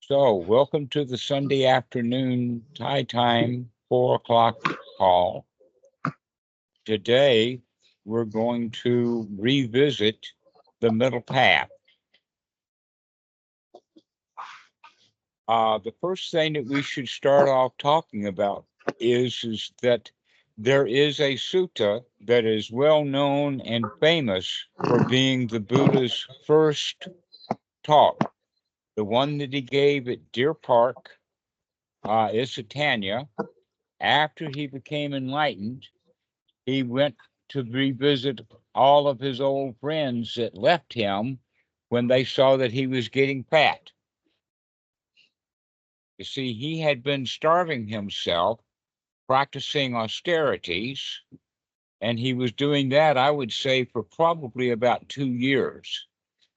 So, welcome to the Sunday afternoon Thai time 4 o'clock call. Today, we're going to revisit the middle path. The first thing that we should start off talking about is that there is a sutta that is well known and famous for being the Buddha's first talk. The one that he gave at Deer Park, Isitanya, after he became enlightened. He went to revisit all of his old friends that left him when they saw that he was getting fat. You see, he had been starving himself, practicing austerities, and he was doing that, I would say, for probably about 2 years.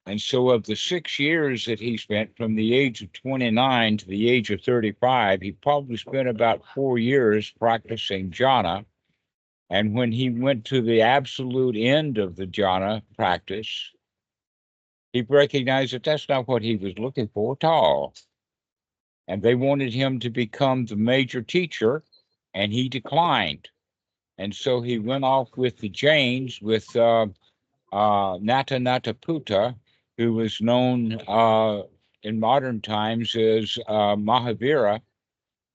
And so, of the 6 years that he spent from the age of 29 to the age of 35, he probably spent about 4 years practicing jhana. And when he went to the absolute end of the jhana practice, he recognized that that's not what he was looking for at all. And they wanted him to become the major teacher, and he declined. And so he went off with the Jains, with Natanataputta, who was known in modern times as Mahavira,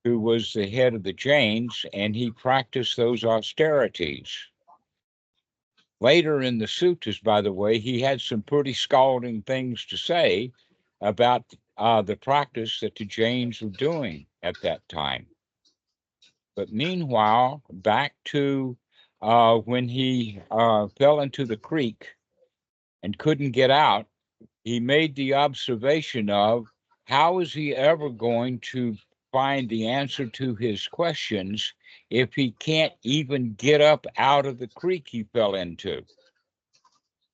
who was the head of the Jains, and he practiced those austerities. Later in the suttas, by the way, he had some pretty scalding things to say about the practice that the Jains were doing at that time. But meanwhile, back to when he fell into the creek and couldn't get out, he made the observation of how is he ever going to find the answer to his questions if he can't even get up out of the creek he fell into.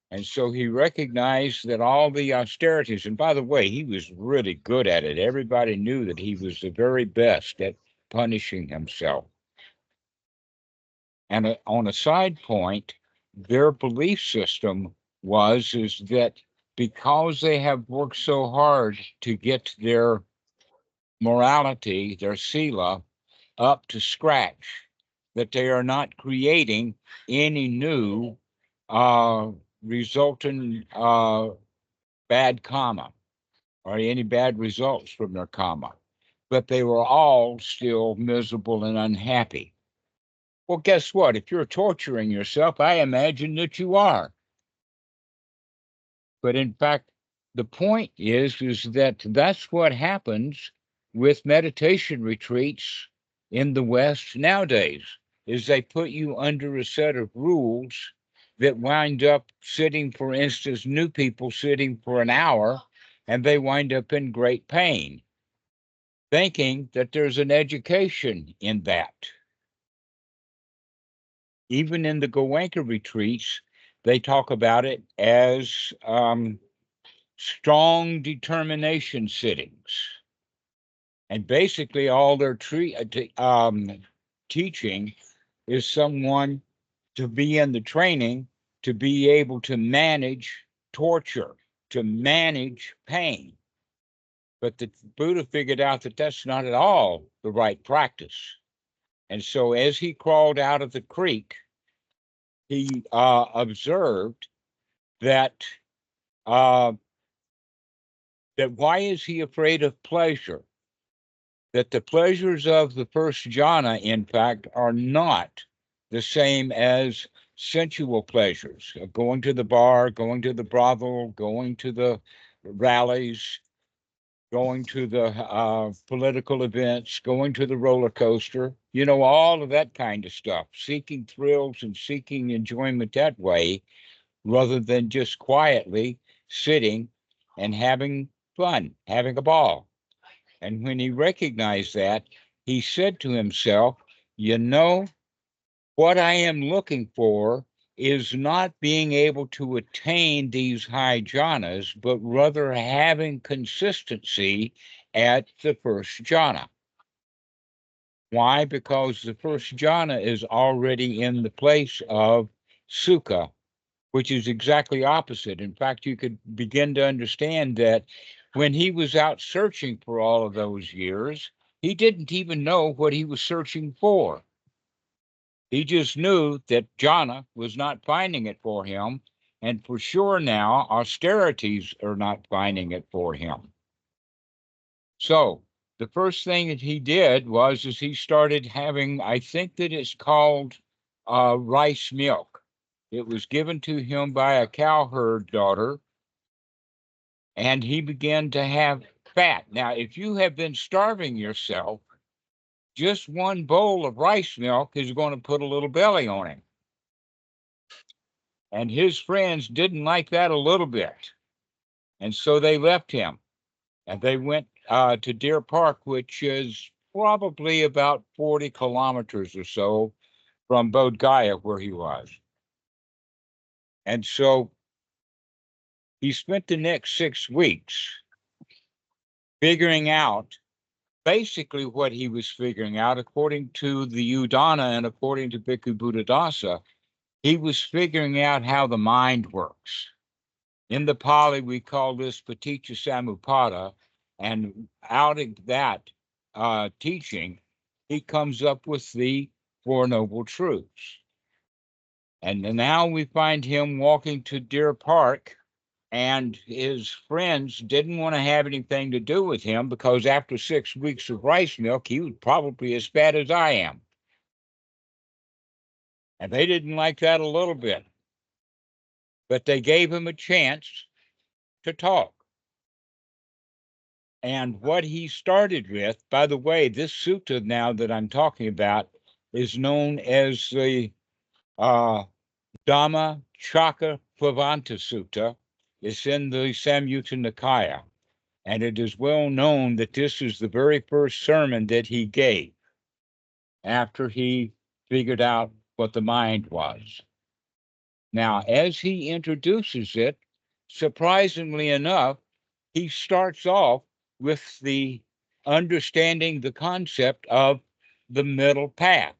And so he recognized that all the austerities, and by the way, he was really good at it. Everybody knew that he was the very best at punishing himself. And on a side point, their belief system is that because they have worked so hard to get their morality, their sila, up to scratch, that they are not creating any new resultant bad karma or any bad results from their karma. But they were all still miserable and unhappy. Well, guess what? If you're torturing yourself, I imagine that you are. But in fact, the point is that that's what happens with meditation retreats in the West nowadays, is they put you under a set of rules that wind up sitting, for instance, new people sitting for an hour, and they wind up in great pain, thinking that there's an education in that. Even in the Goenka retreats, they talk about it as strong determination sittings. And basically, all their teaching is someone to be in the training to be able to manage torture, to manage pain. But the Buddha figured out that that's not at all the right practice. And so as he crawled out of the creek, he observed that that why is he afraid of pleasure? That the pleasures of the first jhana, in fact, are not the same as sensual pleasures of going to the bar, going to the brothel, going to the rallies, going to the political events, going to the roller coaster, all of that kind of stuff, seeking thrills and seeking enjoyment that way, rather than just quietly sitting and having fun, having a ball. And when he recognized that, he said to himself, what I am looking for is not being able to attain these high jhanas, but rather having consistency at the first jhana. Why? Because the first jhana is already in the place of sukha, which is exactly opposite. In fact, you could begin to understand that when he was out searching for all of those years, he didn't even know what he was searching for. He just knew that jhana was not finding it for him. And for sure now, austerities are not finding it for him. So the first thing that he did was is he started having, I think that it's called rice milk. It was given to him by a cowherd daughter, and he began to have fat. Now, if you have been starving yourself, just one bowl of rice milk is going to put a little belly on him. And his friends didn't like that a little bit. And so they left him. And they went to Deer Park, which is probably about 40 kilometers or so from Bodh Gaya, where he was. And so he spent the next 6 weeks figuring out basically what he was figuring out, according to the Udana and according to Bhikkhu Buddhadasa. He was figuring out how the mind works. In the Pali, we call this Paticca Samuppada, and out of that teaching, he comes up with the Four Noble Truths. And now we find him walking to Deer Park, and his friends didn't want to have anything to do with him because after 6 weeks of rice milk, he was probably as fat as I am. And they didn't like that a little bit. But they gave him a chance to talk. And what he started with, by the way, this sutta now that I'm talking about is known as the Dhamma Plavanta Sutta. It's in the Samyutta Nikaya. And it is well known that this is the very first sermon that he gave after he figured out what the mind was. Now, as he introduces it, surprisingly enough, he starts off with the understanding the concept of the middle path.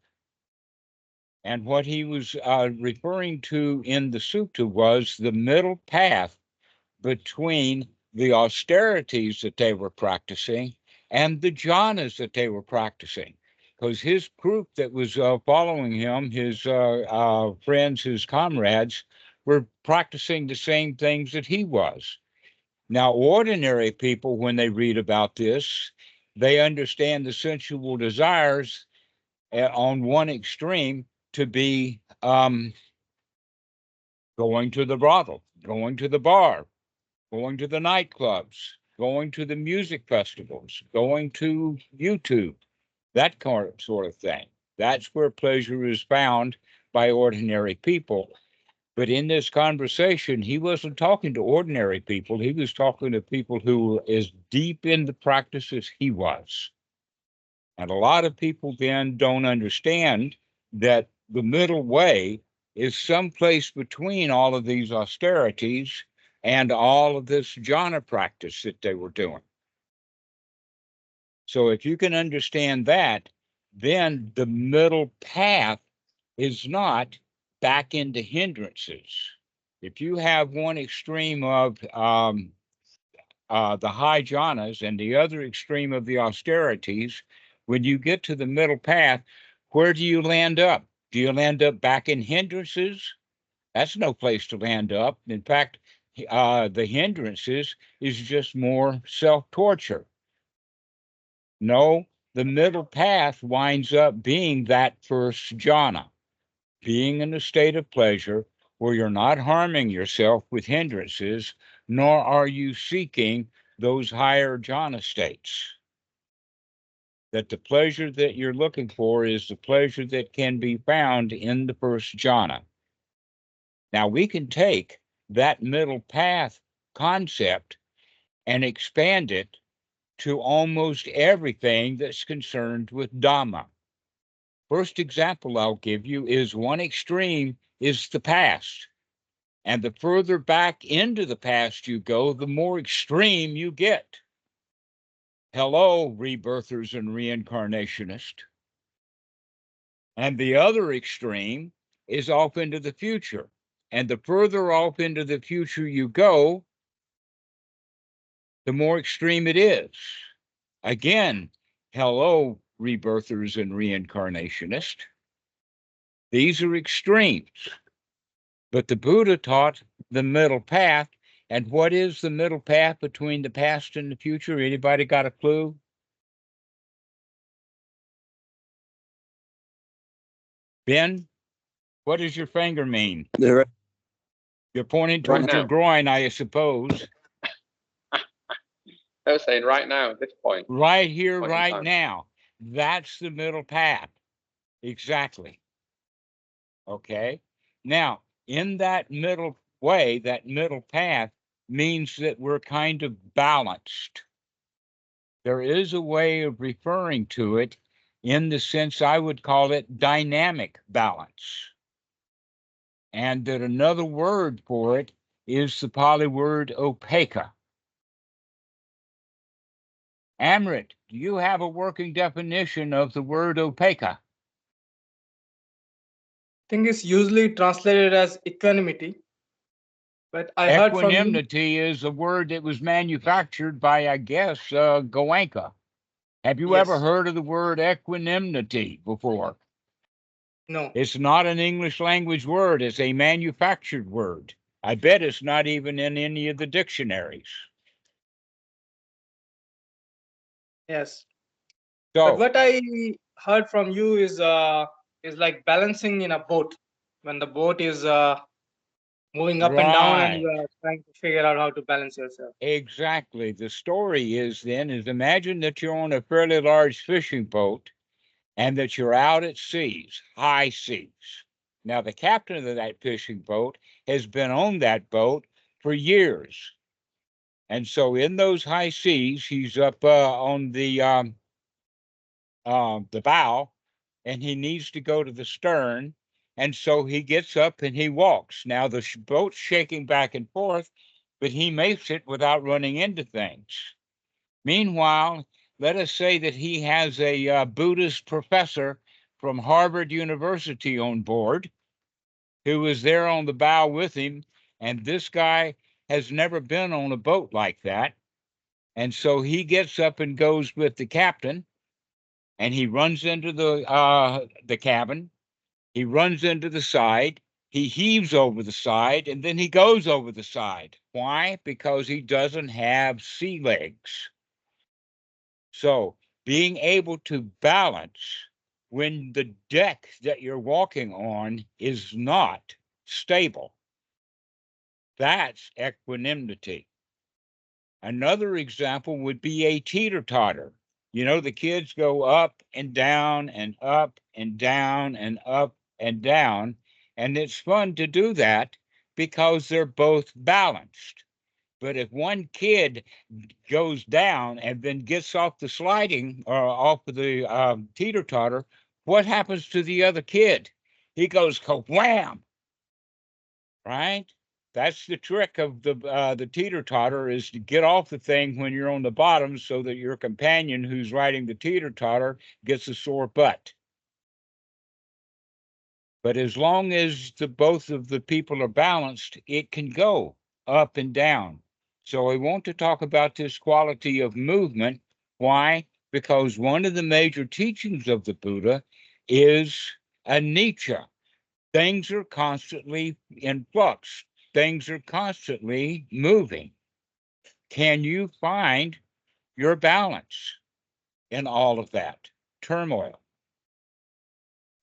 And what he was referring to in the sutta was the middle path between the austerities that they were practicing and the jhanas that they were practicing. Because his group that was following him, his friends, his comrades, were practicing the same things that he was. Now, ordinary people, when they read about this, they understand the sensual desires on one extreme to be going to the brothel, going to the bar, going to the nightclubs, going to the music festivals, going to YouTube, that sort of thing. That's where pleasure is found by ordinary people. But in this conversation, he wasn't talking to ordinary people. He was talking to people who were as deep in the practice as he was. And a lot of people then don't understand that the middle way is someplace between all of these austerities and all of this jhana practice that they were doing. So if you can understand that, then the middle path is not back into hindrances. If you have one extreme of the high jhanas and the other extreme of the austerities, when you get to the middle path, where do you land up? Do you land up back in hindrances? That's no place to land up. In fact, the hindrances is just more self-torture. No, the middle path winds up being that first jhana, being in a state of pleasure where you're not harming yourself with hindrances, nor are you seeking those higher jhana states. That the pleasure that you're looking for is the pleasure that can be found in the first jhana. Now, we can take that middle path concept and expand it to almost everything that's concerned with Dhamma. First example I'll give you is one extreme is the past. And the further back into the past you go, the more extreme you get. Hello, rebirthers and reincarnationists. And the other extreme is off into the future. And the further off into the future you go, the more extreme it is. Again, hello, rebirthers and reincarnationists. These are extremes. But the Buddha taught the middle path. And what is the middle path between the past and the future? Anybody got a clue? Ben, what does your finger mean? You're pointing Right towards your now. groin, I suppose. I was saying right now, at this point. Right here, Point in right time. now. That's the middle path. Exactly. Okay. Now, in that middle way, that middle path means that we're kind of balanced. There is a way of referring to it in the sense I would call it dynamic balance. And that another word for it is the Pali word opeka. Amrit, do you have a working definition of the word opeka? I think it's usually translated as equanimity. But I heard from you. Equanimity is a word that was manufactured by, I guess, Goenka. Have you Yes. ever heard of the word equanimity before? No. It's not an English language word. It's a manufactured word. I bet it's not even in any of the dictionaries. Yes. So, But what I heard from you is like balancing in a boat. When the boat is moving up and down, and right. you are trying to figure out how to balance yourself. Exactly. The story is imagine that you're on a fairly large fishing boat and that you're out at seas, high seas. Now, the captain of that fishing boat has been on that boat for years. And so in those high seas, he's up on the bow, and he needs to go to the stern. And so he gets up and he walks. Now, the boat's shaking back and forth, but he makes it without running into things. Meanwhile, let us say that he has a Buddhist professor from Harvard University on board who is there on the bow with him. And this guy has never been on a boat like that. And so he gets up and goes with the captain, and he runs into the cabin. He runs into the side. He heaves over the side, and then he goes over the side. Why? Because he doesn't have sea legs. So being able to balance when the deck that you're walking on is not stable, that's equanimity. Another example would be a teeter-totter. You know, the kids go up and down and up and down and up and down, and it's fun to do that because they're both balanced. But if one kid goes down and then gets off the sliding or off of the teeter-totter, what happens to the other kid? He goes wham, right? That's the trick of the teeter-totter, is to get off the thing when you're on the bottom so that your companion who's riding the teeter-totter gets a sore butt. But as long as both of the people are balanced, it can go up and down. So I want to talk about this quality of movement. Why? Because one of the major teachings of the Buddha is anicca. Things are constantly in flux. Things are constantly moving. Can you find your balance in all of that turmoil?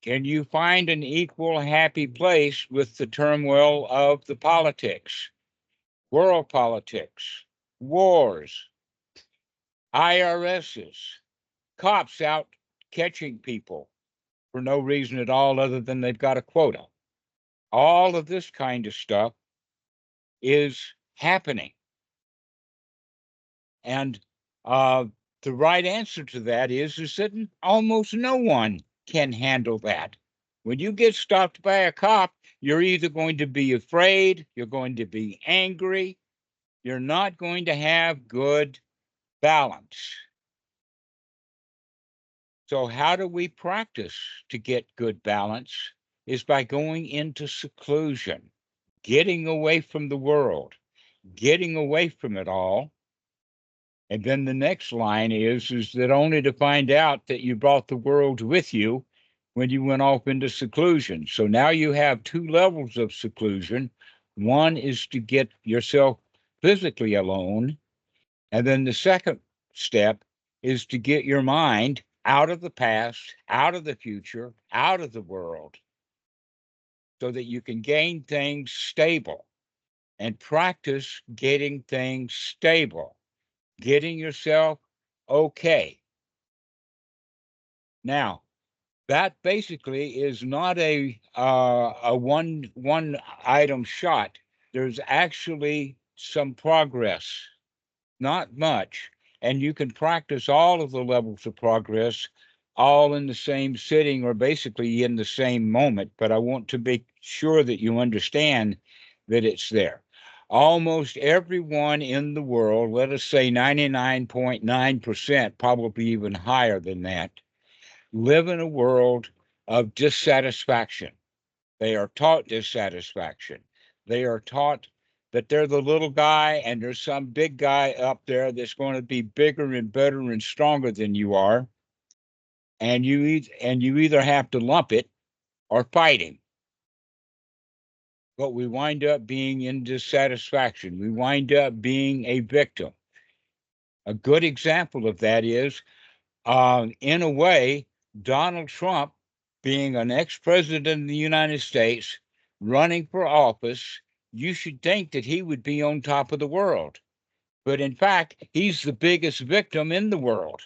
Can you find an equal happy place with the turmoil of the politics, world politics, wars, IRSs, cops out catching people for no reason at all other than they've got a quota? All of this kind of stuff is happening. And the right answer to that is that almost no one can handle that. When you get stopped by a cop, you're either going to be afraid, you're going to be angry, you're not going to have good balance. So how do we practice to get good balance? Is by going into seclusion, getting away from the world, getting away from it all, And then the next line is that only to find out that you brought the world with you when you went off into seclusion. So now you have two levels of seclusion. One is to get yourself physically alone. And then the second step is to get your mind out of the past, out of the future, out of the world, so that you can gain things stable and practice getting things stable, getting yourself okay. Now, that basically is not a one item shot. There's actually some progress, not much, and you can practice all of the levels of progress all in the same sitting or basically in the same moment. But I want to be sure that you understand that it's there. Almost everyone in the world, let us say 99.9%, probably even higher than that, live in a world of dissatisfaction. They are taught dissatisfaction. They are taught that they're the little guy and there's some big guy up there that's going to be bigger and better and stronger than you are. And you either have to lump it or fight him. But we wind up being in dissatisfaction. We wind up being a victim. A good example of that is, in a way, Donald Trump, being an ex-president of the United States, running for office, you should think that he would be on top of the world. But in fact, he's the biggest victim in the world.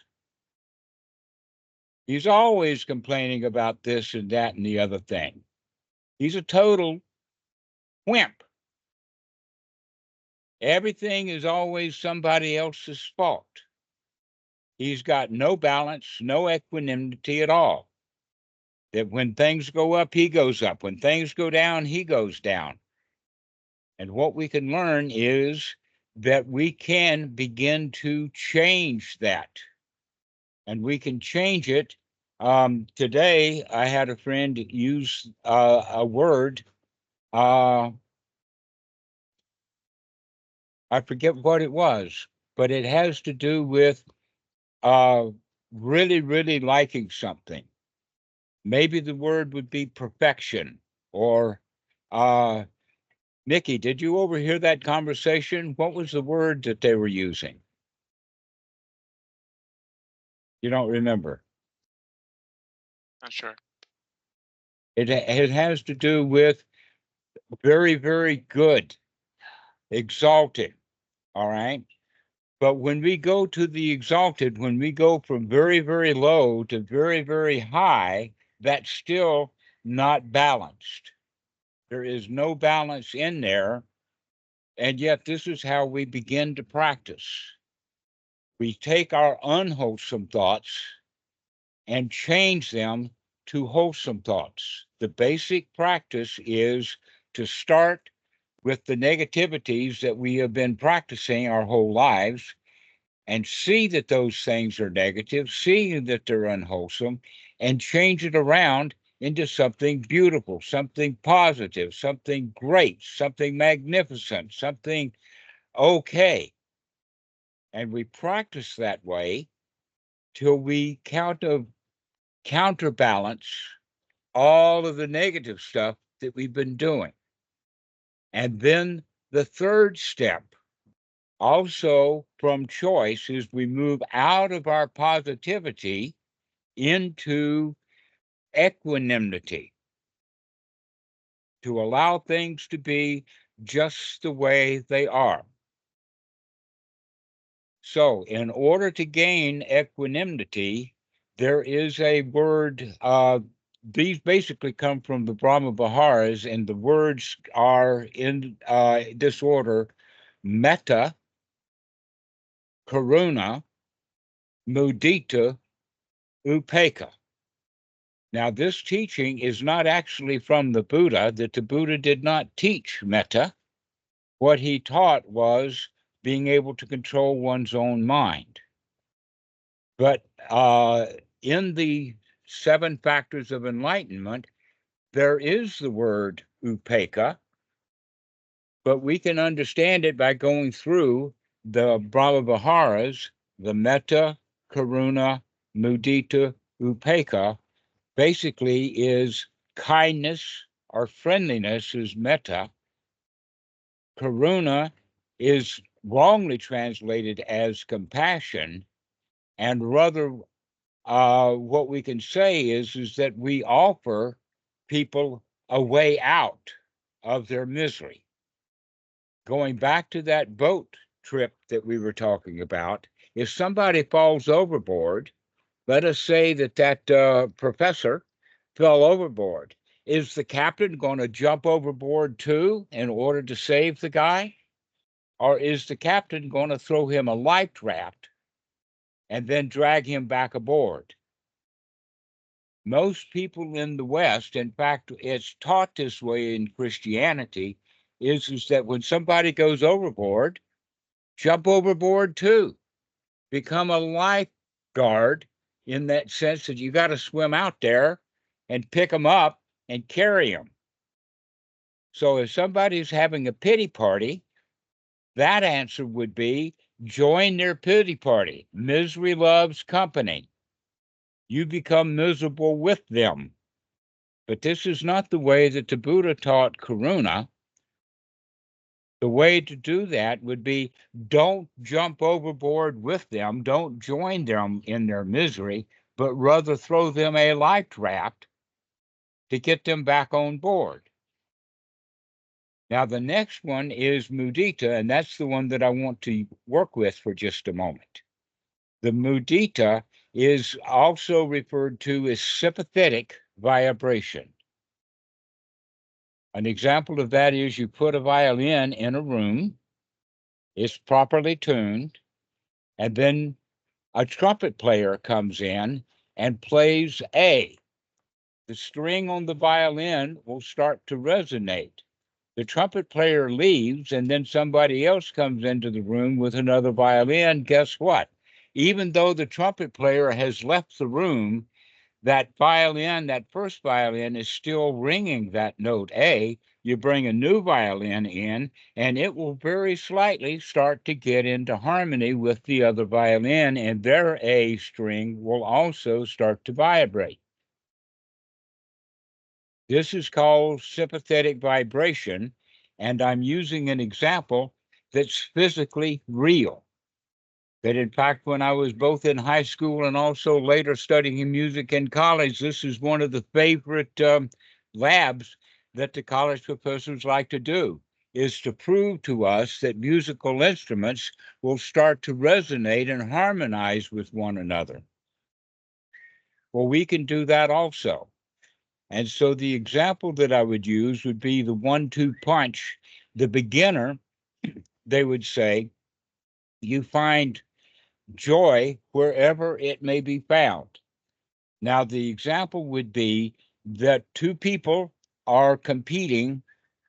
He's always complaining about this and that and the other thing. He's a total wimp. Everything is always somebody else's fault. He's got no balance, no equanimity at all. That when things go up, he goes up. When things go down, he goes down. And what we can learn is that we can begin to change that. And we can change it. Today, I had a friend use a word. I forget what it was, but it has to do with really, really liking something. Maybe the word would be perfection or Nikki, did you overhear that conversation? What was the word that they were using? You don't remember? Not sure. It has to do with very, very good, exalted. All right. But when we go to the exalted, when we go from very, very low to very, very high, that's still not balanced. There is no balance in there. And yet, this is how we begin to practice. We take our unwholesome thoughts and change them to wholesome thoughts. The basic practice is to start with the negativities that we have been practicing our whole lives and see that those things are negative, see that they're unwholesome, and change it around into something beautiful, something positive, something great, something magnificent, something okay. And we practice that way till we counterbalance all of the negative stuff that we've been doing. And then the third step, also from choice, is we move out of our positivity into equanimity, to allow things to be just the way they are. So, in order to gain equanimity, there is a word. These basically come from the Brahma Viharas, and the words are in this order: metta, karuna, mudita, upekkha. Now, this teaching is not actually from the Buddha, that the Buddha did not teach metta. What he taught was being able to control one's own mind. But in the 7 factors of enlightenment, there is the word upekkha, but we can understand it by going through the Brahmaviharas, the metta, karuna, mudita, upekkha, basically is kindness or friendliness is metta. Karuna is wrongly translated as compassion, and rather what we can say is that we offer people a way out of their misery. Going back to that boat trip that we were talking about, if somebody falls overboard, let us say that professor fell overboard. Is the captain going to jump overboard too in order to save the guy? Or is the captain going to throw him a life raft and then drag him back aboard? Most people in the West, in fact, it's taught this way in Christianity, is that when somebody goes overboard, jump overboard too. Become a lifeguard in that sense that you got to swim out there and pick them up and carry them. So if somebody's having a pity party, that answer would be join their pity party. Misery loves company. You become miserable with them. But this is not the way that the Buddha taught karuna. The way to do that would be don't jump overboard with them, don't join them in their misery, but rather throw them a life raft to get them back on board. Now, the next one is mudita, and that's the one that I want to work with for just a moment. The mudita is also referred to as sympathetic vibration. An example of that is you put a violin in a room, it's properly tuned, and then a trumpet player comes in and plays A. The string on the violin will start to resonate. The trumpet player leaves, and then somebody else comes into the room with another violin. Guess what? Even though the trumpet player has left the room, that violin, that first violin, is still ringing that note A. You bring a new violin in, and it will very slightly start to get into harmony with the other violin, and their A string will also start to vibrate. This is called sympathetic vibration, and I'm using an example that's physically real. That in fact, when I was both in high school and also later studying music in college, this is one of the favorite labs that the college professors like to do, is to prove to us that musical instruments will start to resonate and harmonize with one another. Well, we can do that also. And so the example that I would use would be the 1-2 punch. The beginner, they would say, you find joy wherever it may be found. Now, the example would be that two people are competing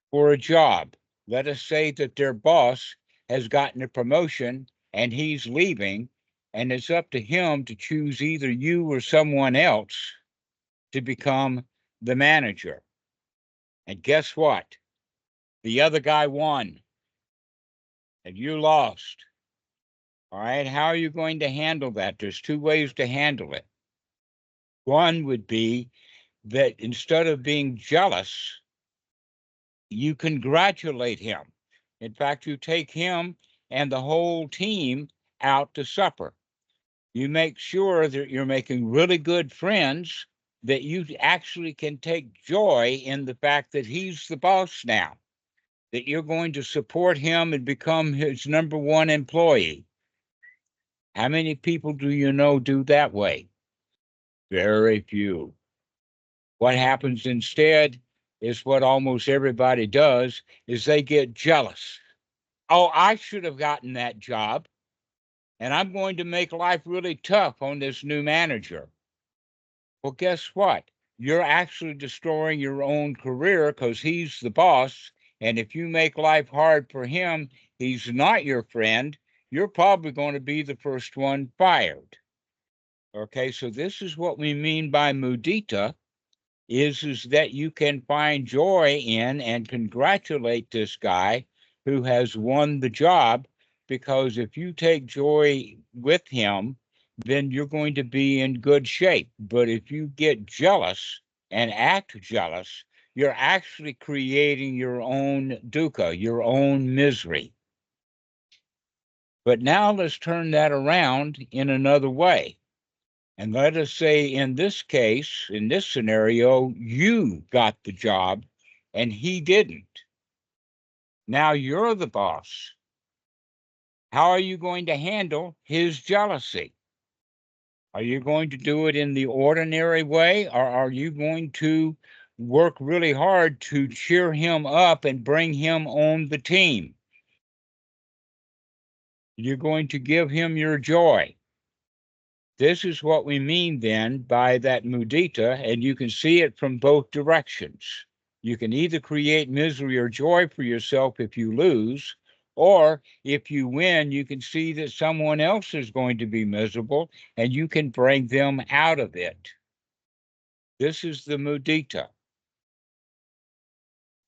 for a job. Let us say that their boss has gotten a promotion and he's leaving, and it's up to him to choose either you or someone else to become the manager. And guess what? The other guy won and you lost. All right, how are you going to handle that? There's two ways to handle it. One would be that instead of being jealous, you congratulate him. In fact, you take him and the whole team out to supper. You make sure that you're making really good friends, that you actually can take joy in the fact that he's the boss now, that you're going to support him and become his number one employee. How many people do you know do that way? Very few. What happens instead is what almost everybody does, is they get jealous. Oh, I should have gotten that job, and I'm going to make life really tough on this new manager. Well, guess what? You're actually destroying your own career because he's the boss, and if you make life hard for him, he's not your friend. You're probably going to be the first one fired. Okay, so this is what we mean by mudita, is that you can find joy in and congratulate this guy who has won the job, because if you take joy with him, then you're going to be in good shape. But if you get jealous and act jealous, you're actually creating your own dukkha, your own misery. But now let's turn that around in another way. And let us say in this case, in this scenario, you got the job and he didn't. Now you're the boss. How are you going to handle his jealousy? Are you going to do it in the ordinary way, or are you going to work really hard to cheer him up and bring him on the team? You're going to give him your joy. This is what we mean then by that mudita, and you can see it from both directions. You can either create misery or joy for yourself if you lose, or if you win, you can see that someone else is going to be miserable and you can bring them out of it. This is the mudita.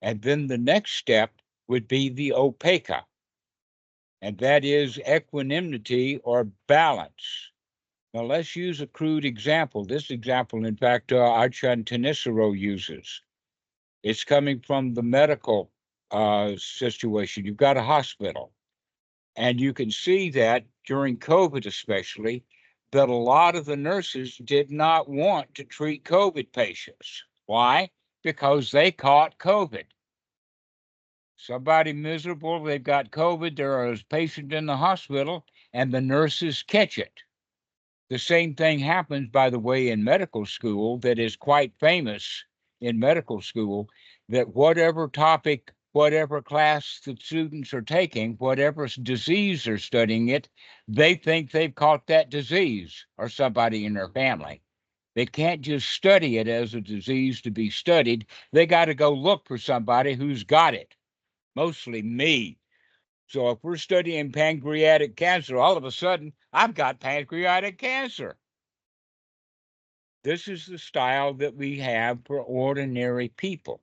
And then the next step would be the opeka, and that is equanimity or balance. Now let's use a crude example. This example, in fact, Ajahn Thanissaro uses. It's coming from the medical situation. You've got a hospital, and you can see that during COVID especially, that a lot of the nurses did not want to treat COVID patients. Why? Because they caught COVID. Somebody miserable, they've got COVID, they're a patient in the hospital, and the nurses catch it. The same thing happens, by the way, in medical school, that is quite famous in medical school, that whatever topic, whatever class the students are taking, whatever disease they're studying it, they think they've caught that disease or somebody in their family. They can't just study it as a disease to be studied. They got to go look for somebody who's got it, mostly me. So if we're studying pancreatic cancer, all of a sudden, I've got pancreatic cancer. This is the style that we have for ordinary people.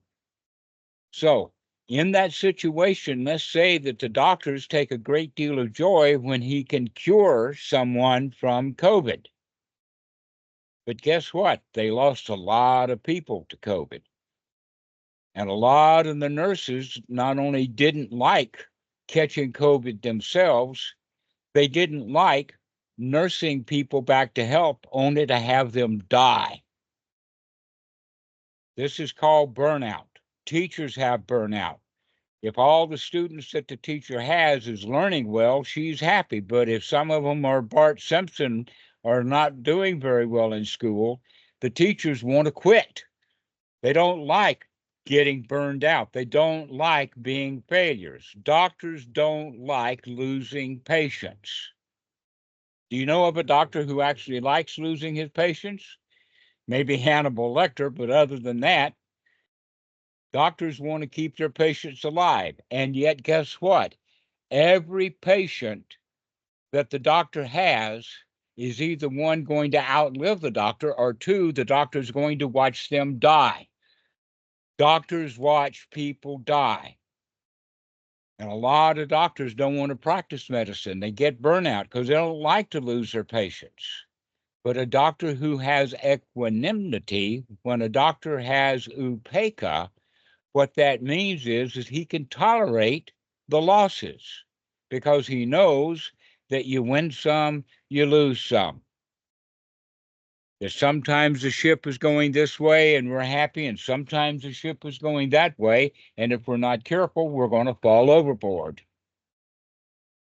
So in that situation, let's say that the doctors take a great deal of joy when he can cure someone from COVID. But guess what? They lost a lot of people to COVID. And a lot of the nurses not only didn't like catching COVID themselves, they didn't like nursing people back to health only to have them die. This is called burnout. Teachers have burnout. If all the students that the teacher has is learning well, she's happy. But if some of them are Bart Simpson or not doing very well in school, the teachers want to quit. They don't like getting burned out. They don't like being failures. Doctors don't like losing patients. Do you know of a doctor who actually likes losing his patients? Maybe Hannibal Lecter, but other than that, doctors want to keep their patients alive. And yet, guess what? Every patient that the doctor has is either one, going to outlive the doctor, or two, the doctor's going to watch them die. Doctors watch people die. And a lot of doctors don't want to practice medicine. They get burnout because they don't like to lose their patients. But a doctor who has equanimity, when a doctor has upekkha, what that means is he can tolerate the losses because he knows that you win some, you lose some. That sometimes the ship is going this way and we're happy, and sometimes the ship is going that way, and if we're not careful, we're going to fall overboard.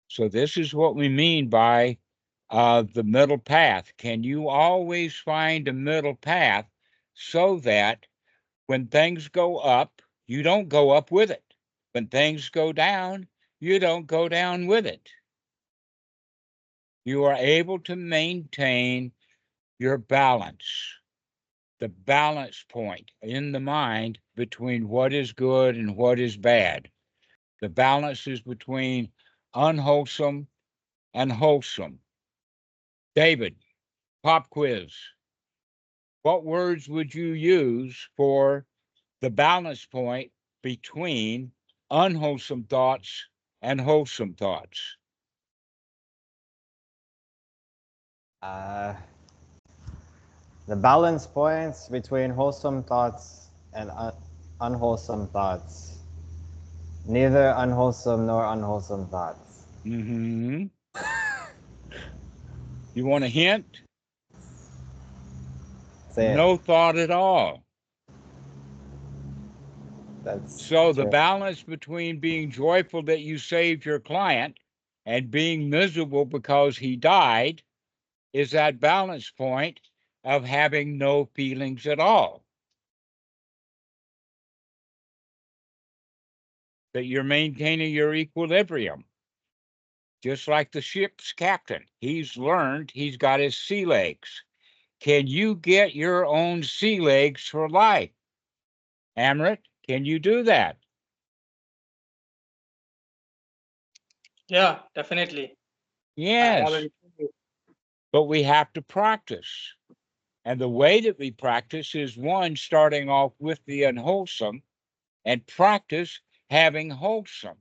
So this is what we mean by the middle path. Can you always find a middle path so that when things go up, you don't go up with it? When things go down, you don't go down with it. You are able to maintain your balance, the balance point in the mind between what is good and what is bad. The balance is between unwholesome and wholesome. David, pop quiz. What words would you use for the balance point between unwholesome thoughts and wholesome thoughts? The balance points between wholesome thoughts and unwholesome thoughts. Neither unwholesome nor unwholesome thoughts. Mm-hmm. You want a hint? Say No thought at all. That's So the true. balance between being joyful that you saved your client and being miserable because he died is that balance point of having no feelings at all. That you're maintaining your equilibrium. Just like the ship's captain. He's learned, he's got his sea legs. Can you get your own sea legs for life? Amrit, can you do that? Yeah, definitely. I Yes, already told you. but we have to practice. And the way that we practice is one, starting off with the unwholesome and practice having wholesome.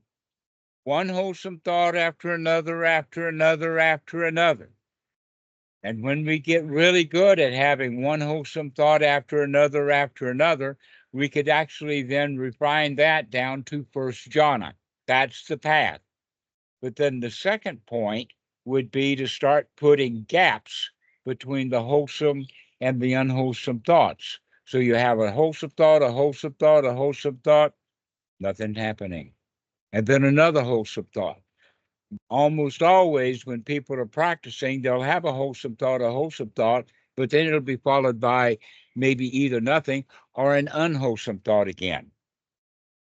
One wholesome thought after another, after another, after another. And when we get really good at having one wholesome thought after another, we could actually then refine that down to first jhana. That's the path. But then the second point would be to start putting gaps between the wholesome and the unwholesome thoughts. So you have a wholesome thought, a wholesome thought, a wholesome thought, nothing happening. And then another wholesome thought. Almost always when people are practicing, they'll have a wholesome thought, but then it'll be followed by maybe either nothing or an unwholesome thought again.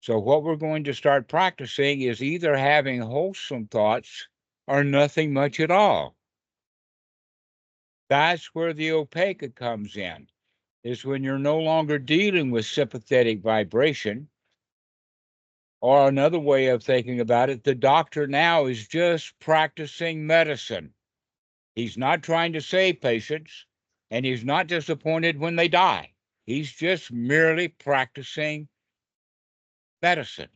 So what we're going to start practicing is either having wholesome thoughts or nothing much at all. That's where the opaque comes in, is when you're no longer dealing with sympathetic vibration. Or another way of thinking about it, the doctor now is just practicing medicine. He's not trying to save patients, and he's not disappointed when they die. He's just merely practicing medicine.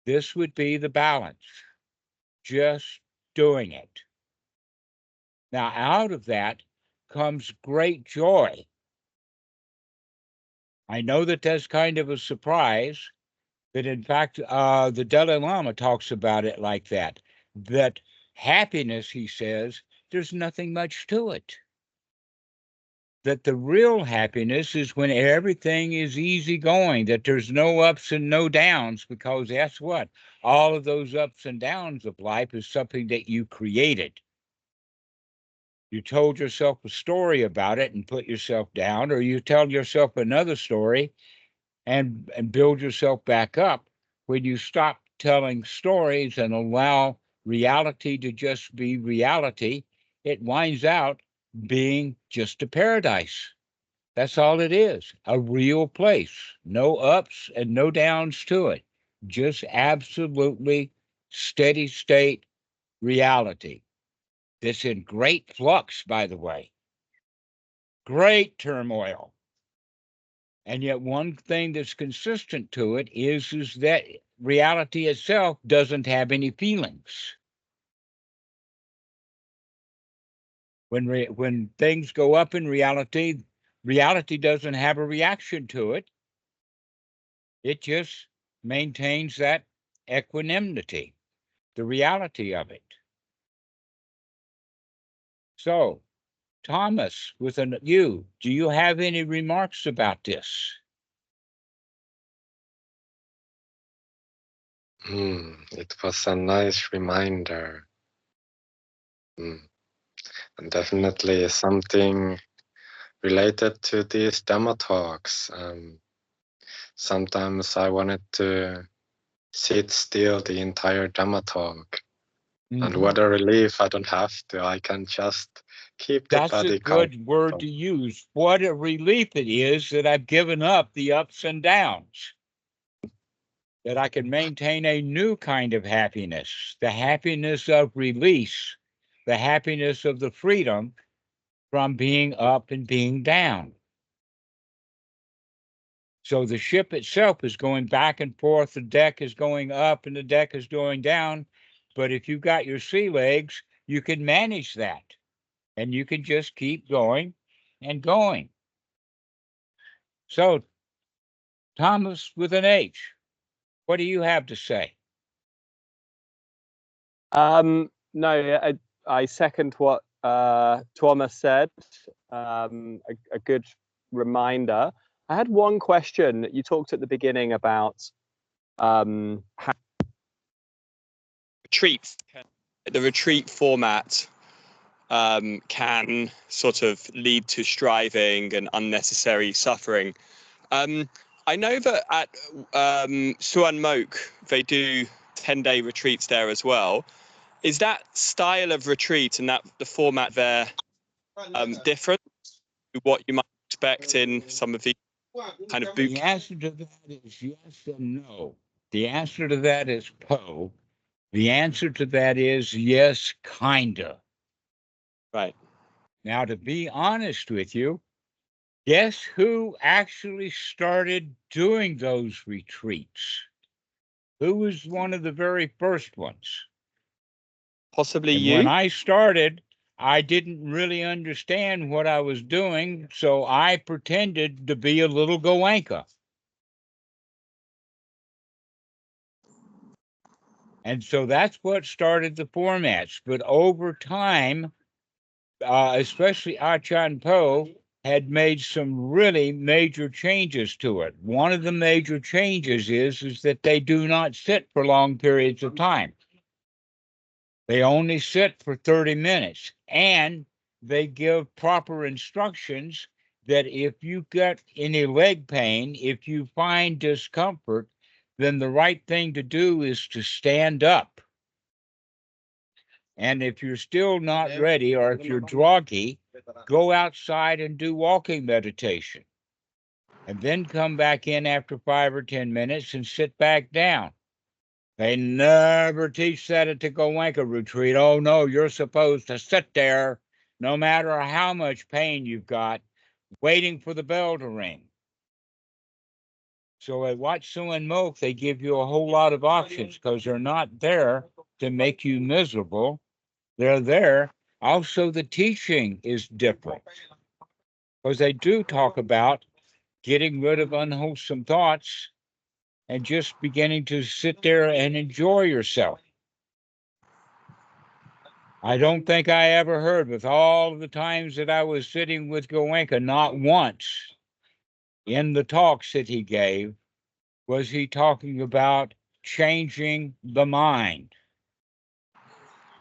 This would be the balance, just doing it. Now, out of that comes great joy. I know that that's kind of a surprise, but in fact, the Dalai Lama talks about it like that, that happiness, he says, there's nothing much to it. That the real happiness is when everything is easy going, that there's no ups and no downs, because guess what? All of those ups and downs of life is something that you created. You told yourself a story about it and put yourself down, or you tell yourself another story and build yourself back up. When you stop telling stories and allow reality to just be reality, it winds out being just a paradise. That's all it is, a real place. No ups and no downs to it. Just absolutely steady state reality. That's in great flux, by the way. Great turmoil. And yet one thing that's consistent to it is that reality itself doesn't have any feelings. When things go up in reality, reality doesn't have a reaction to it. It just maintains that equanimity, the reality of it. So, Thomas, do you have any remarks about this? It was a nice reminder. And definitely something related to these Dhamma talks. Sometimes I wanted to sit still the entire Dhamma talk. And what a relief I don't have to. I can just keep the That's a body good word to use. What a relief it is that I've given up the ups and downs, that I can maintain a new kind of happiness, the happiness of release, the happiness of the freedom from being up and being down. So the ship itself is going back and forth. The deck is going up and the deck is going down. But if you've got your sea legs, you can manage that. And you can just keep going and going. So, Thomas with an H, what do you have to say? No, I second what Thomas said. A good reminder. I had one question. You talked at the beginning about how the retreat format can sort of lead to striving and unnecessary suffering. I know that at Suan Mok, they do 10-day retreats there as well. Is that style of retreat and that the format there different to what you might expect in some of the kind of boot The answer to that is yes and no. The answer to that is Poe. The answer to that is yes, kinda. Right. Now, to be honest with you, guess who actually started doing those retreats? Who was one of the very first ones? Possibly And you. when I started, I didn't really understand what I was doing, so I pretended to be a little Goenka. And so that's what started the formats. But over time, especially Achan Po had made some really major changes to it. One of the major changes is that they do not sit for long periods of time. They only sit for 30 minutes, and they give proper instructions that if you get any leg pain, if you find discomfort, then the right thing to do is to stand up. And if you're still not ready, or if you're groggy, go outside and do walking meditation. And then come back in after 5 or 10 minutes and sit back down. They never teach that at the Goenka retreat. Oh, no, you're supposed to sit there no matter how much pain you've got, waiting for the bell to ring. So at Wat Suan Mok, they give you a whole lot of options because they're not there to make you miserable. They're there. Also, the teaching is different because they do talk about getting rid of unwholesome thoughts and just beginning to sit there and enjoy yourself. I don't think I ever heard, with all of the times that I was sitting with Goenka, not once in the talks that he gave was he talking about changing the mind.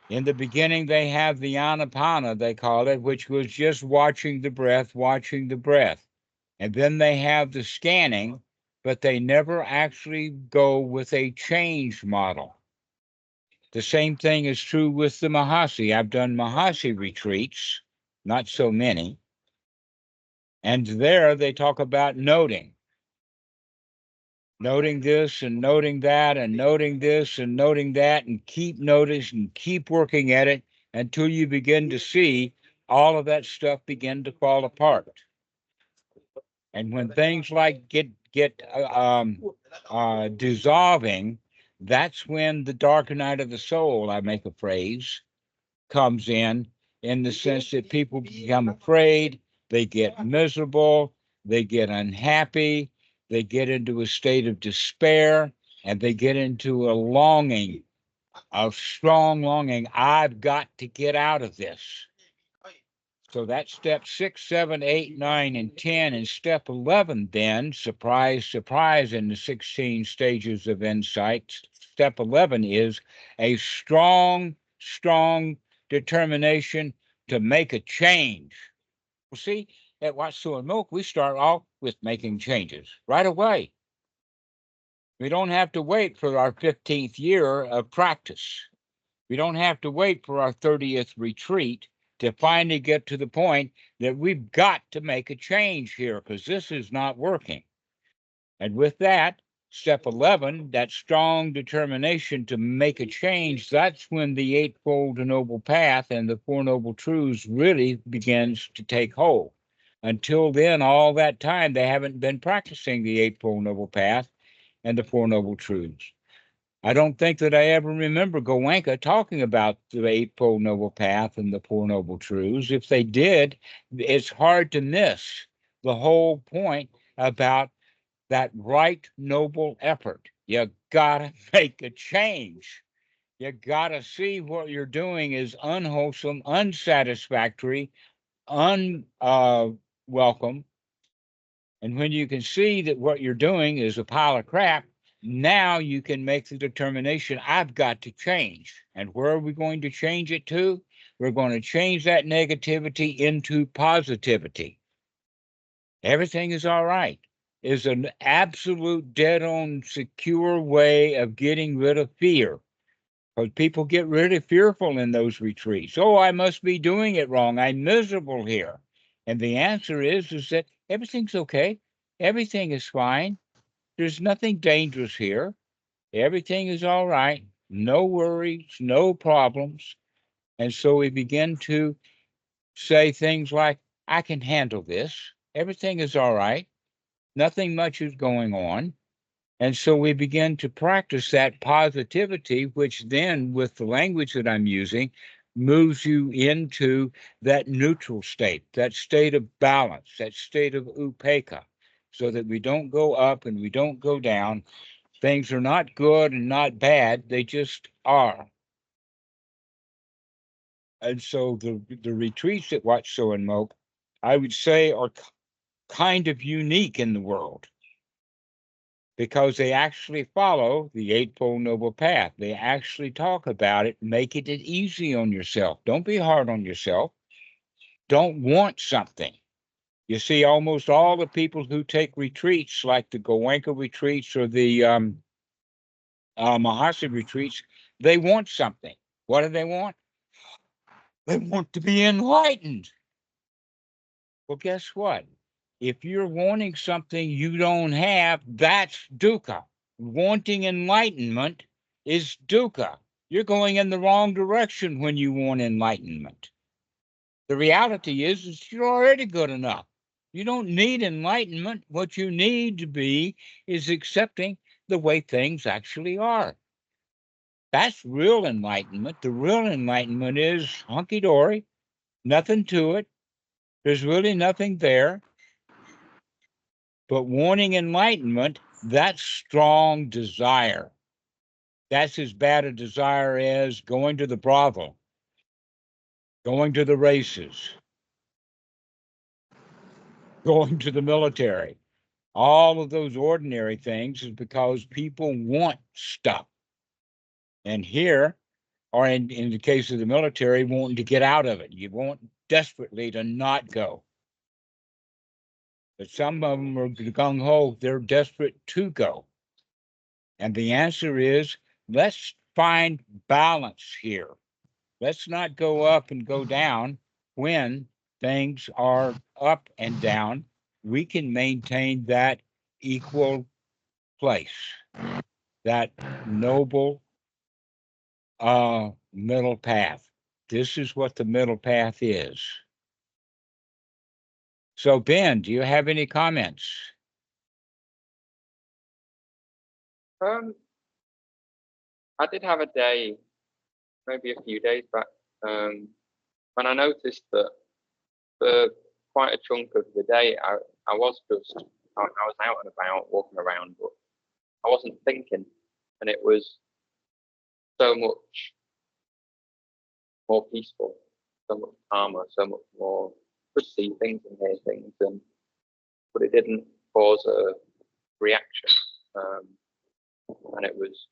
In the beginning, they have the anapana, they call it, which was just watching the breath, watching the breath. And then they have the scanning, but they never actually go with a change model. The same thing is true with the Mahasi. I've done Mahasi retreats, not so many. And there they talk about noting this and noting that and noting this and noting that, and keep noticing, keep working at it until you begin to see all of that stuff begin to fall apart. And when things like get dissolving, that's when the darker night of the soul, I make a phrase, comes in the sense that people become afraid, they get miserable, they get unhappy, they get into a state of despair, and they get into a longing, a strong longing. I've got to get out of this. So that's step 6, 7, 8, 9, and 10. And step 11, then, surprise, surprise, in the 16 stages of insight, step 11 is a strong determination to make a change. Well, see, at Wat Suan Mok, we start off with making changes right away. We don't have to wait for our 15th year of practice. We don't have to wait for our 30th retreat to finally get to the point that we've got to make a change here because this is not working. And with that, step 11, that strong determination to make a change, that's when the Eightfold Noble Path and the Four Noble Truths really begins to take hold. Until then, all that time, they haven't been practicing the Eightfold Noble Path and the Four Noble Truths. I don't think that I ever remember Goenka talking about the Eightfold Noble Path and the Four Noble Truths. If they did, it's hard to miss the whole point about that right noble effort. You gotta make a change. You gotta see what you're doing is unwholesome, unsatisfactory, unwelcome. And when you can see that what you're doing is a pile of crap, now you can make the determination, I've got to change. And where are we going to change it to? We're going to change that negativity into positivity. Everything is all right. Is an absolute dead-on secure way of getting rid of fear. Because people get really fearful in those retreats. Oh, I must be doing it wrong. I'm miserable here. And the answer is that everything's okay. Everything is fine. There's nothing dangerous here. Everything is all right. No worries, no problems. And so we begin to say things like, I can handle this. Everything is all right. Nothing much is going on. And so we begin to practice that positivity, which then, with the language that I'm using, moves you into that neutral state, that state of balance, that state of upekkha, so that we don't go up and we don't go down. Things are not good and not bad, they just are. And so the retreats at Wat Suan Mok, I would say, are kind of unique in the world, because they actually follow the Eightfold Noble Path. They actually talk about it, making it easy on yourself. Don't be hard on yourself. Don't want something. You see, almost all the people who take retreats, like the Goenka retreats or the Mahasi retreats, they want something. What do they want? They want to be enlightened. Well, guess what? If you're wanting something you don't have, that's dukkha. Wanting enlightenment is dukkha. You're going in the wrong direction when you want enlightenment. The reality is you're already good enough. You don't need enlightenment. What you need to be is accepting the way things actually are. That's real enlightenment. The real enlightenment is hunky-dory, nothing to it. There's really nothing there. But wanting enlightenment, that's strong desire. That's as bad a desire as going to the brothel, going to the races, going to the military. All of those ordinary things is because people want stuff. And here, or in the case of the military, wanting to get out of it. You want desperately to not go. But some of them are gung-ho, they're desperate to go. And the answer is, let's find balance here. Let's not go up and go down when things are up and down. We can maintain that equal place, that noble middle path. This is what the middle path is. So, Ben, do you have any comments? I did have a day, maybe a few days back, when I noticed that for quite a chunk of the day, I was just, I was out and about, walking around, but I wasn't thinking, and it was so much more peaceful, so much calmer, so much more, just see things and hear things, but it didn't cause a reaction, and it was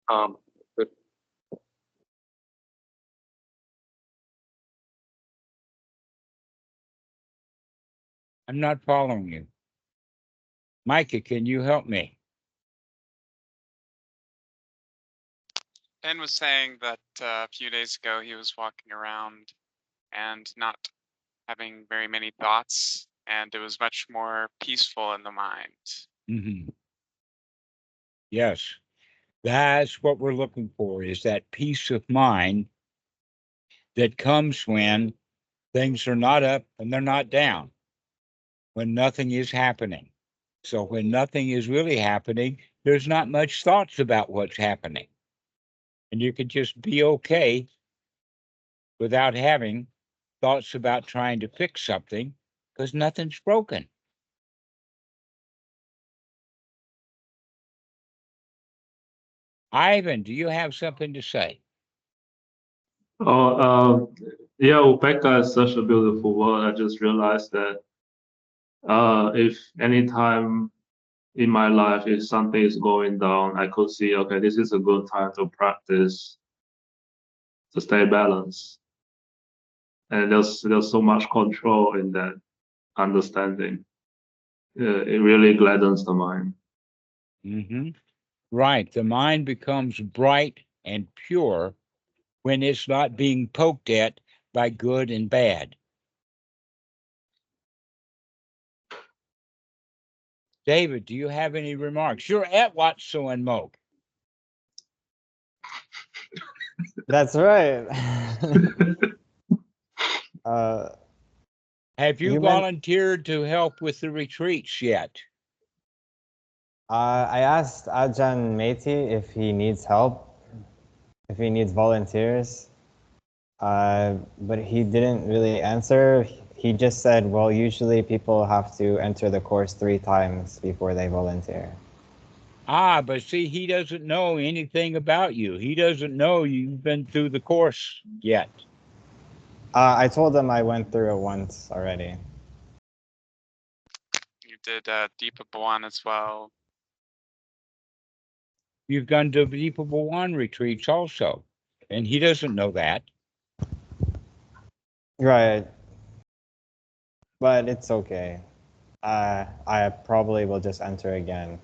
calm, good. I'm not following you. Micah, can you help me? Ben was saying that a few days ago he was walking around and not having very many thoughts, and it was much more peaceful in the mind. Mm-hmm. Yes, that's what we're looking for, is that peace of mind that comes when things are not up and they're not down, when nothing is happening. So when nothing is really happening, there's not much thoughts about what's happening. And you could just be okay without having thoughts about trying to fix something because nothing's broken. Ivan, do you have something to say? Oh, yeah, Upeka is such a beautiful word. I just realized that if any time in my life, if something is going down, I could see, okay, this is a good time to practice to stay balanced. And there's so much control in that understanding. It really gladdens the mind. Mm-hmm. Right. The mind becomes bright and pure when it's not being poked at by good and bad. David, do you have any remarks? You're at Watso and Moke. That's right. Have you volunteered to help with the retreats yet? I asked Ajahn Meti if he needs help, if he needs volunteers, but he didn't really answer. He just said, well, usually people have to enter the course 3 times before they volunteer. Ah, but see, he doesn't know anything about you. He doesn't know you've been through the course yet. I told him I went through it once already. You did Deepa Bhawan as well. You've gone to Deepa Bhawan retreats also, and he doesn't know that. Right. But it's okay. I probably will just enter again.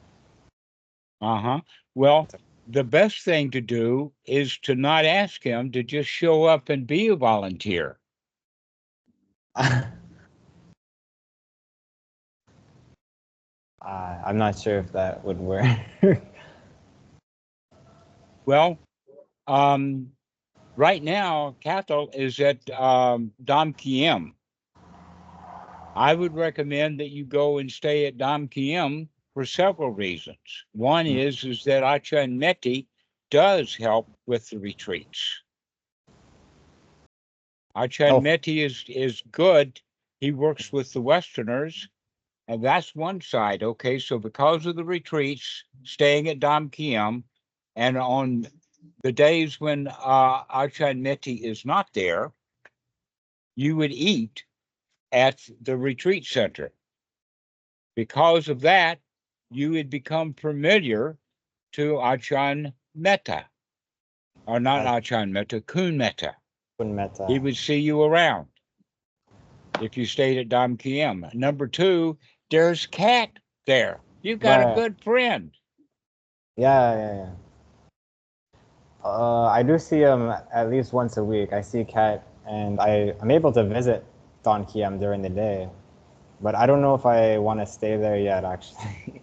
Uh-huh. Well, the best thing to do is to not ask him to just show up and be a volunteer. I'm not sure if that would work. Well, right now, Cathal is at Dham Kiem. I would recommend that you go and stay at Dham Kiem for several reasons. One is that Ajahn Meti does help with the retreats. Ajahn Meti is good. He works with the Westerners, and that's one side. Okay, so because of the retreats, staying at Dham Kiem, and on the days when Ajahn Meti is not there, you would eat at the retreat center. Because of that, you would become familiar to Ajahn Metta, or not Ajahn Metta, Kun Metta. Kun Metta. He would see you around if you stayed at Dham Kiem. Number 2, there's Kat there. You've got a good friend. Yeah. I do see him at least once a week. I see Kat, and I'm able to visit Dham Kiem during the day. But I don't know if I want to stay there yet, actually.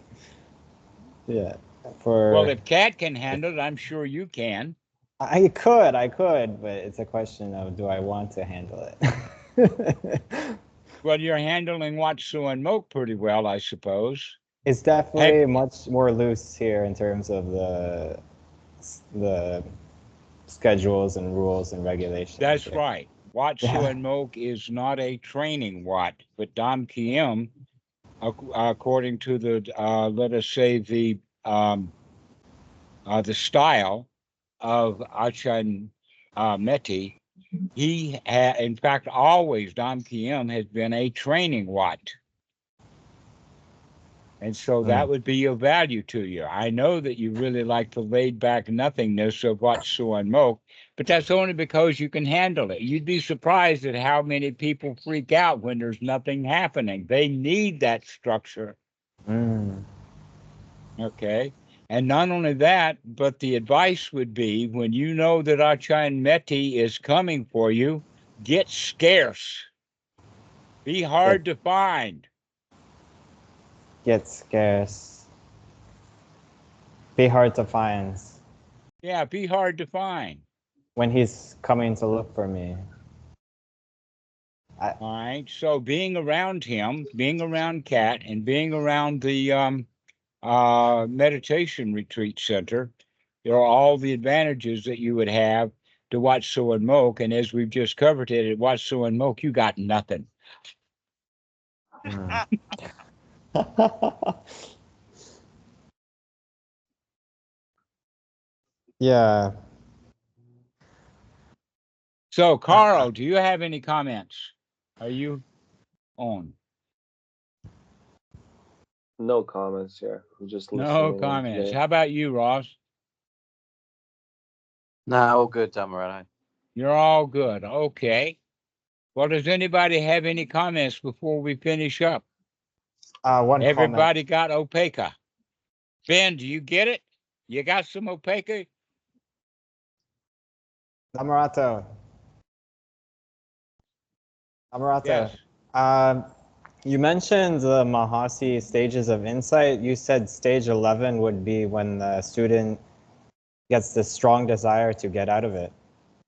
Yeah. Well, if Kat can handle it, I'm sure you can. I could, but it's a question of, do I want to handle it? Well, you're handling Watso and Moke pretty well, I suppose. It's definitely much more loose here in terms of the schedules and rules and regulations. That's right. Watso and Moke is not a training Wat, but Dham Kiem, according to the let us say the style of Ajahn Meti, he in fact always Dham Kiem has been a training Wat. And so that would be of value to you. I know that you really like the laid back nothingness of Watso and Moke, but that's only because you can handle it. You'd be surprised at how many people freak out when there's nothing happening. They need that structure. Okay. And not only that, but the advice would be, when you know that Ajahn Meti is coming for you, get scarce. Be hard to find. Get scarce. Be hard to find. Yeah, be hard to find. When he's coming to look for me. All right. So being around him, being around Kat, and being around the meditation retreat center. There are all the advantages that you would have to Wat Suan and Moke. And as we've just covered it, at Wat Suan and Moke, you got nothing. Yeah. So, Carl, do you have any comments? Are you on? No comments here. I'm just listening. No in comments. today. How about you, Ross? No, all good, Dhammarato. You're all good. Okay. Well, does anybody have any comments before we finish up? One Everybody got Opeka. Ben, do you get it? You got some Opeka? Dhammarato. Yes. You mentioned the Mahasi stages of insight. You said stage 11 would be when the student gets this strong desire to get out of it.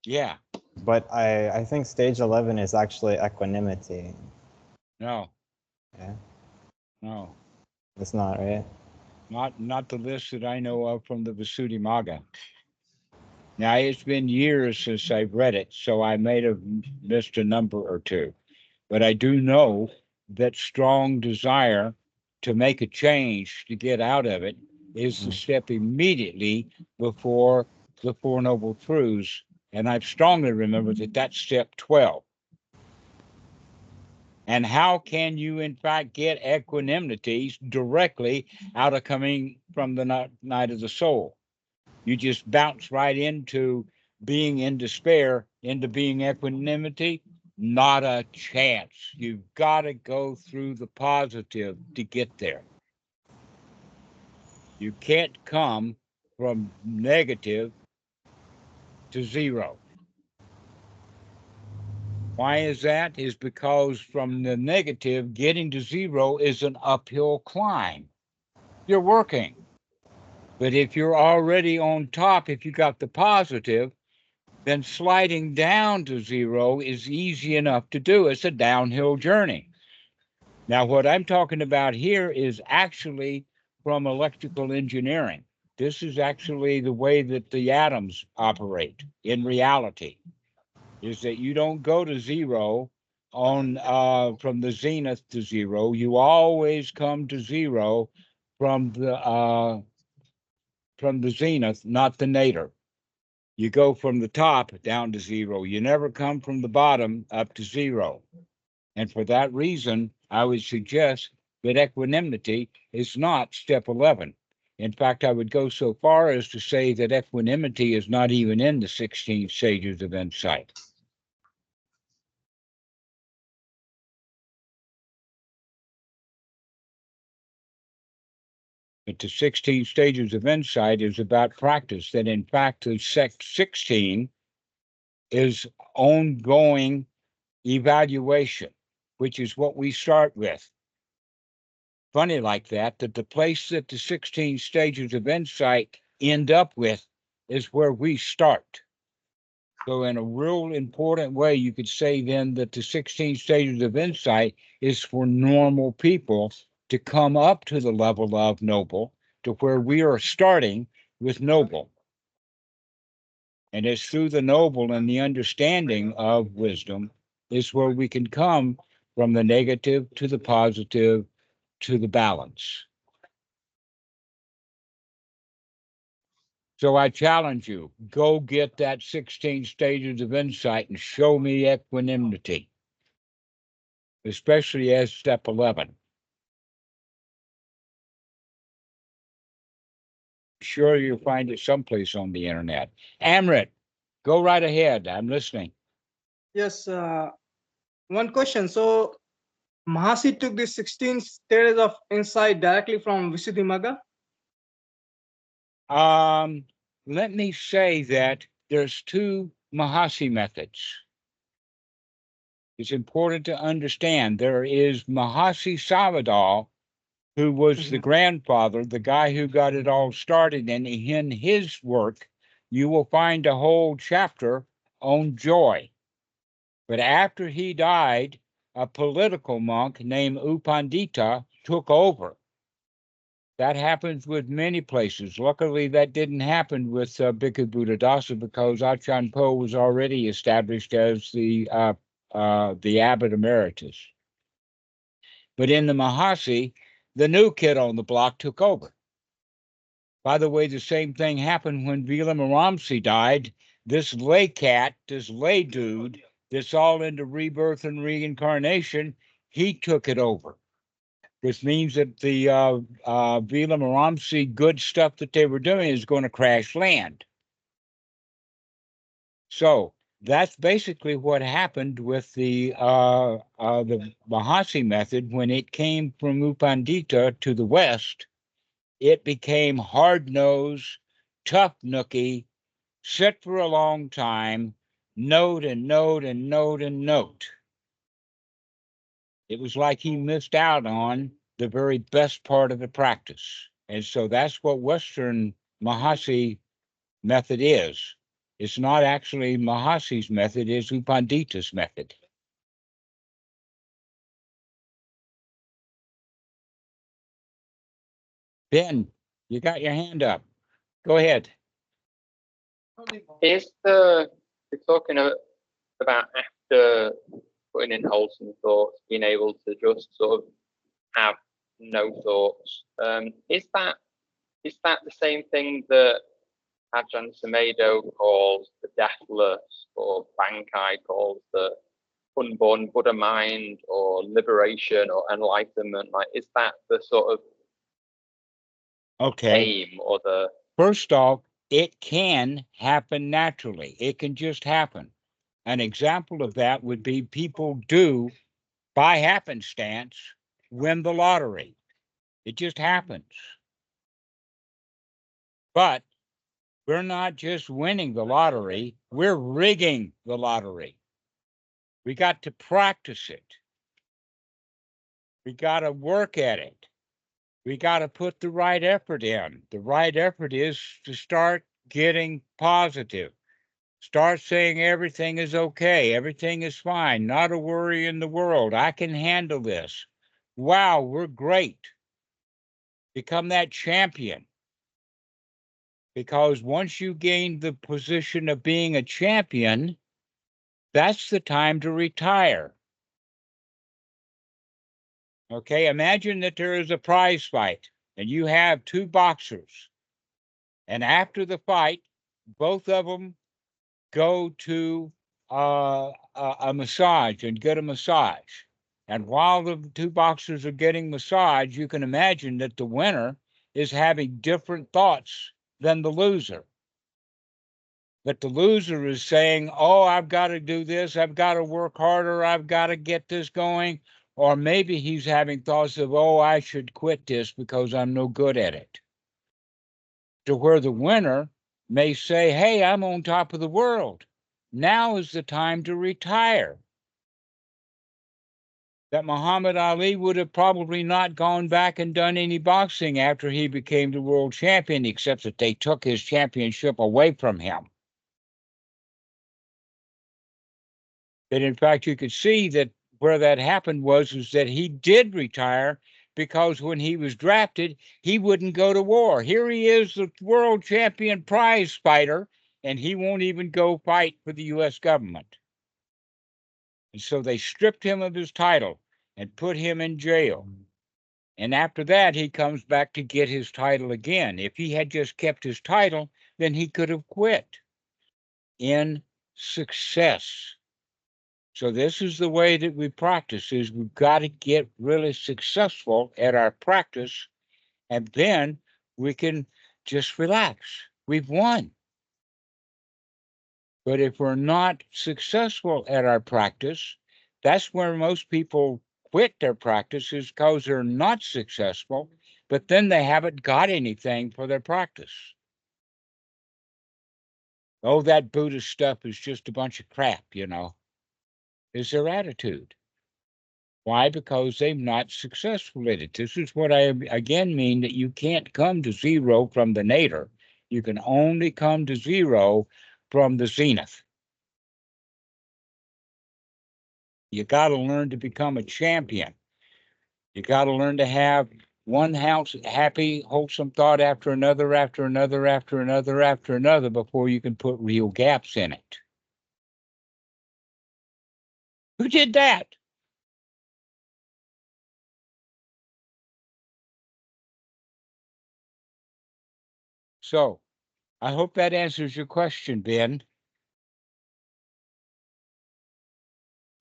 Yeah. But I think stage 11 is actually equanimity. No. Yeah. No. It's not, right? Not the list that I know of from the Visuddhimagga. Now, it's been years since I've read it, so I may have missed a number or two. But I do know that strong desire to make a change, to get out of it, is the step immediately before the Four Noble Truths. And I strongly remember that that's step 12. And how can you, in fact, get equanimity directly out of coming from the night of the soul? You just bounce right into being in despair, into being equanimity. Not a chance. You've got to go through the positive to get there. You can't come from negative to zero. Why is that? Is because from the negative, getting to zero is an uphill climb. You're working. But if you're already on top, if you got the positive, then sliding down to zero is easy enough to do. It's a downhill journey. Now, what I'm talking about here is actually from electrical engineering. This is actually the way that the atoms operate in reality, is that you don't go to zero on from the zenith to zero. You always come to zero from the zenith, not the nadir. You go from the top down to zero. You never come from the bottom up to zero. And for that reason, I would suggest that equanimity is not step 11. In fact, I would go so far as to say that equanimity is not even in the 16 stages of insight. But the 16 stages of insight is about practice, that in fact, the 16 is ongoing evaluation, which is what we start with. Funny like that the place that the 16 stages of insight end up with is where we start. So in a real important way, you could say then that the 16 stages of insight is for normal people to come up to the level of noble, to where we are starting with noble. And it's through the noble and the understanding of wisdom is where we can come from the negative to the positive to the balance. So I challenge you, go get that 16 stages of insight and show me equanimity, especially as step 11. Sure, you'll find it someplace on the internet. Amrit, go right ahead. I'm listening. Yes, one question. So Mahasi took the 16 stages of insight directly from Visuddhimagga? Let me say that there's two Mahasi methods. It's important to understand there is Mahasi Savadal, who was the grandfather, the guy who got it all started. And in his work, you will find a whole chapter on joy. But after he died, a political monk named Upandita took over. That happens with many places. Luckily, that didn't happen with Bhikkhu Buddhadasa because Achan Po was already established as the abbot emeritus. But in the Mahasi, the new kid on the block took over. By the way, the same thing happened when Vilamaramsi died. This lay cat, this lay dude, that's all into rebirth and reincarnation, he took it over. Which means that the Vilamaramsi good stuff that they were doing is going to crash land. So that's basically what happened with the Mahasi method when it came from Upandita to the West. It became hard-nosed, tough nookie, sit for a long time, note and note and note and note. It was like he missed out on the very best part of the practice. And so that's what Western Mahasi method is. It's not actually Mahasi's method, it's Upandita's method. Ben, you got your hand up. Go ahead. Is we're talking about after putting in wholesome thoughts, being able to just sort of have no thoughts. Is that the same thing that Ajahn Sumedho calls the deathless, or Bankai calls the unborn Buddha mind, or liberation, or enlightenment? Like, is that the sort of aim, or the? First off, it can happen naturally. It can just happen. An example of that would be people do, by happenstance, win the lottery. It just happens. But we're not just winning the lottery, we're rigging the lottery. We got to practice it. We got to work at it. We got to put the right effort in. The right effort is to start getting positive. Start saying everything is okay. Everything is fine. Not a worry in the world. I can handle this. Wow, we're great. Become that champion. Because once you gain the position of being a champion, that's the time to retire. Okay, imagine that there is a prize fight and you have two boxers. And after the fight, both of them go to a massage and get a massage. And while the two boxers are getting massage, you can imagine that the winner is having different thoughts than the loser. But the loser is saying, oh, I've got to do this. I've got to work harder. I've got to get this going. Or maybe he's having thoughts of, oh, I should quit this because I'm no good at it. To where the winner may say, hey, I'm on top of the world. Now is the time to retire. That Muhammad Ali would have probably not gone back and done any boxing after he became the world champion, except that they took his championship away from him. But in fact, you could see that where that happened was that he did retire, because when he was drafted, he wouldn't go to war. Here he is, the world champion prize fighter, and he won't even go fight for the U.S. government. And so they stripped him of his title and put him in jail. And after that, he comes back to get his title again. If he had just kept his title, then he could have quit in success. So this is the way that we practice, is we've got to get really successful at our practice, and then we can just relax. We've won. But if we're not successful at our practice, that's where most people quit their practice, is because they're not successful, but then they haven't got anything for their practice. Oh, that Buddhist stuff is just a bunch of crap, is their attitude. Why? Because they're not successful at it. This is what I again mean, that you can't come to zero from the nadir. You can only come to zero from the zenith. You got to learn to become a champion. You got to learn to have one house happy, wholesome thought after another, after another, after another, after another, before you can put real gaps in it. Who did that? So I hope that answers your question, Ben.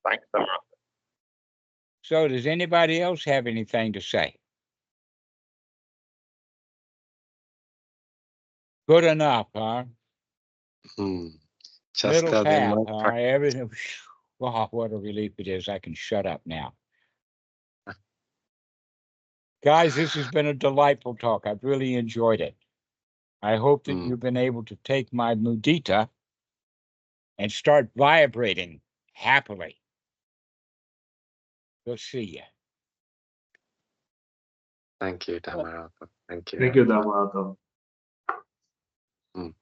Thanks, Dhammarato. So does anybody else have anything to say? Good enough, huh? Just Little that in tap, my huh? practice, Everything. Wow, what a relief it is. I can shut up now. Guys, this has been a delightful talk. I've really enjoyed it. I hope that you've been able to take my mudita and start vibrating happily. We'll see you. thank you, Dhammarato. Thank you. Thank you, Dhammarato. Mm.